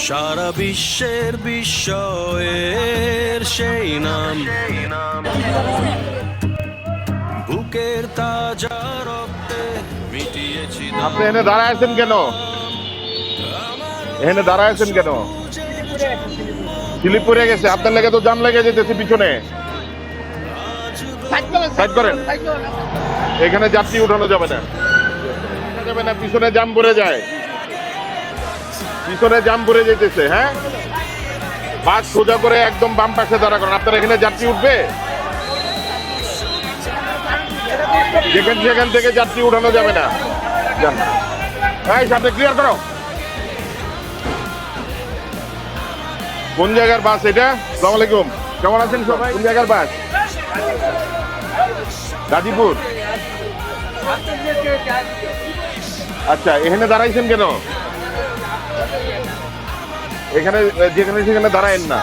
সারা বিশ্বের বিস্ময়ের সেই নাম, বুকের তাজা রক্তে মিটিয়েছি। আপনি এখানে দাঁড়ায় আছেন কেন? এখানে দাঁড়ায় আছেন কেন? স্লিপ পড়ে গেছে, আপনার লেগে তো জাম লেগে যেতেছে পিছনে। সাইড করেন, এখানে যাত্রী উঠানো যাবে না, যাবে না, পিছনে জাম পড়ে যায়, পিছনে জাম পড়ে যেতেছে। হ্যাঁ, বাস সোজা করে একদম বাম পাশে দাঁড়া করেন। আপনার এখানে যাত্রী উঠবে, যেখান থেকে যাত্রী উঠানো যাবে না। সামনে ক্লিয়ার করো। কোন জায়গার বাস এটা? আসসালামু আলাইকুম, কেমন আছেন সবাই? কোন জায়গার বাস? গাজীপুর। আচ্ছা, এখানে দাঁড়াইছেন কেন? এখানে যেখানে সেখানে দাঁড়ায়েন না।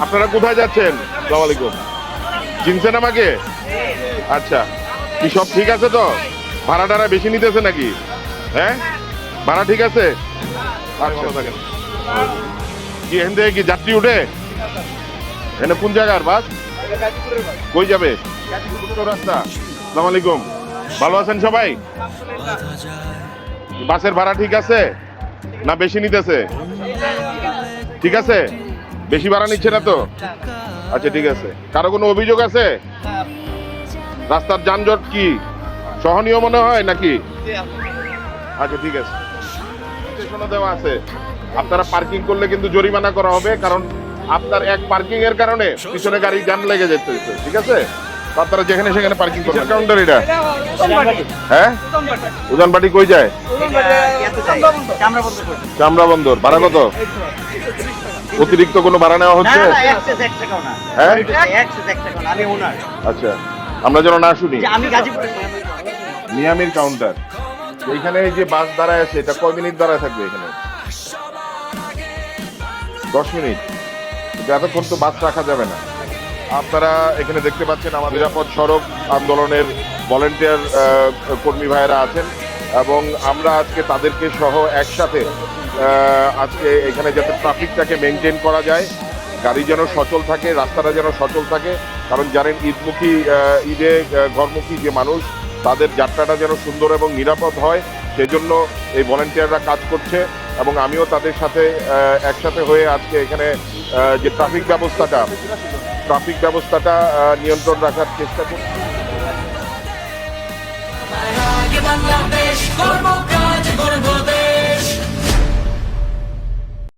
আপনারা কোথায় যাচ্ছেন? আসসালামু আলাইকুম, চিনছেন আমাকে? আচ্ছা, কি সব ঠিক আছে তো? ভাড়া টাড়া বেশি নিতেছে নাকি? হ্যাঁ, ভাড়া ঠিক আছে? আচ্ছা, থাকেন। কি এখান থেকে কি যাত্রী উঠে? এখানে কোন জায়গার বাস? কই যাবে? রাস্তা। আসসালামু আলাইকুম, ভালো আছেন সবাই? বাসের ভাড়া ঠিক আছে না বেশি নিতেছে? ঠিক আছে, বেশি ভাড়া নিচ্ছে না তো? আচ্ছা, ঠিক আছে। কারো কোনো অভিযোগ আছে? রাস্তার যানজট কি সহনীয় মনে হয় নাকি? আচ্ছা, ঠিক আছে, স্টেশনও দেওয়া আছে। আপনারা পার্কিং করলে কিন্তু জরিমানা করা হবে, কারণ আপনার এক পার্কিং এর কারণে পিছনে গাড়ি জ্যাম লেগে যেতে। ঠিক আছে, আপনারা যেখানে সেখানে পার্কিং করবেন। কাউন্টার এটা? হ্যাঁ, উজানবাটি কই যায়? চামড়া বন্দর। ভাড়া কত? অতিরিক্ত কোনো ভাড়া নেওয়া হচ্ছে? হ্যাঁ, আচ্ছা, আমরা যেন না শুনি। মিয়ামির কাউন্টার। এইখানে যে বাস দাঁড়ায় আছে, এটা কয় মিনিট দাঁড়ায় থাকবে এখানে? 10 মিনিট। এতক্ষণ তো বাস রাখা যাবে না। আপনারা এখানে দেখতে পাচ্ছেন আমাদের নিরাপদ সড়ক আন্দোলনের ভলেন্টিয়ার কর্মী ভাইয়েরা আছেন, এবং আমরা আজকে তাদেরকে সহ একসাথে আজকে এখানে যাতে ট্রাফিকটাকে মেনটেন করা যায়, গাড়ি যেন সচল থাকে, রাস্তাটা যেন সচল থাকে। কারণ জানেন, ঈদে ঘরমুখী যে মানুষ, তাদের যাত্রাটা যেন সুন্দর এবং নিরাপদ হয়, সেজন্য এই ভলেন্টিয়াররা কাজ করছে। এবং আমিও তাদের সাথে একসাথে হয়ে আজকে এখানে যে ট্রাফিক ব্যবস্থাটা নিয়ন্ত্রণ রাখার চেষ্টা করছি।